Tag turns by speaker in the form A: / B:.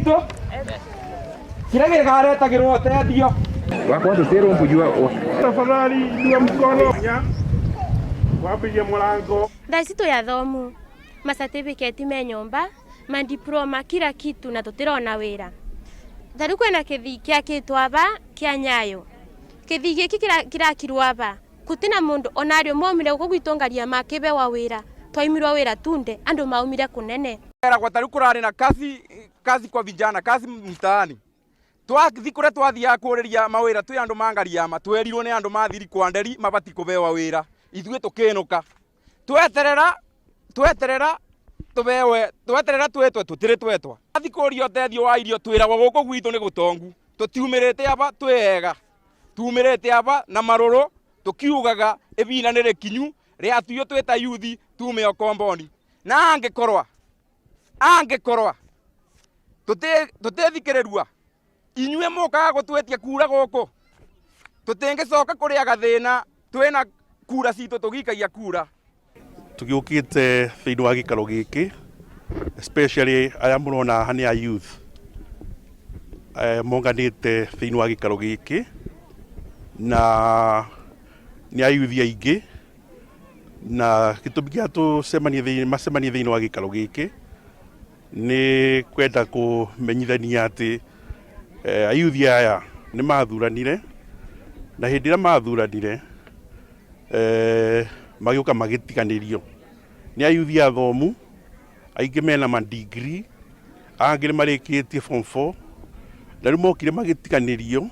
A: gitu kira gĩkareta ũteithio
B: wakwa tũtĩrwo mbujua
A: tafadhali ndio mkono wapigie mlango.
C: Thaici tuyathomu macertificate me nyumba madiploma kila kitu na tutirona wira thari kwena kithi kiakitwo aba kia Nyayo kithi giki kirakirwo aba kutina mundu onario momire gugwitongaria makibewa wira twaimirwa wira tunde andu maumire kunene
D: kwa tari kurari na kazi kwa vijana kazi mtaani twathi kuria twathia kuriria mawira twi andu mangaria ma twerirwo ni andu mathiri kwa nderi mabati kubewa wira ithuĩ tukinuka tweterera tubewe tweterera twetwe tutiri twetwa athi kuria ũteithio wa irio twiragwo gũkũ gwitũ nĩ gũtongu tutiumirĩte aba twega tuumirĩte aba na marũrũ tukiugaga ibina nĩ rĩkinyu rĩa tuyo tweta yuthi tume okomboni na angekorwa tutethikĩrĩrua inyuĩ mũkaga gũtwetia kura gũkũ tũtingĩcoka kũrĩa gathĩna twĩna kura citũ tũgikagia kura
E: tugiũkĩte thĩinĩ wa gĩikaro gĩkĩ especially aya mũrona hani ya youth monganĩte thĩinĩ wa gĩikaro gĩkĩ na nĩ ayuthi aingĩ na gĩtũmi gĩa macemanie thĩinĩ wa gĩikaro gĩkĩ nĩ kwenda kũmenyithania atĩ ayuthi aya nĩ mathuranire na hĩndĩ ĩrĩa mathuranire magĩũka magĩtiganĩrio nĩ ayuthi athomu aingĩ mena madigiri angĩ nĩ marĩkĩtie form 4 na rĩu mokire magĩtiganĩrio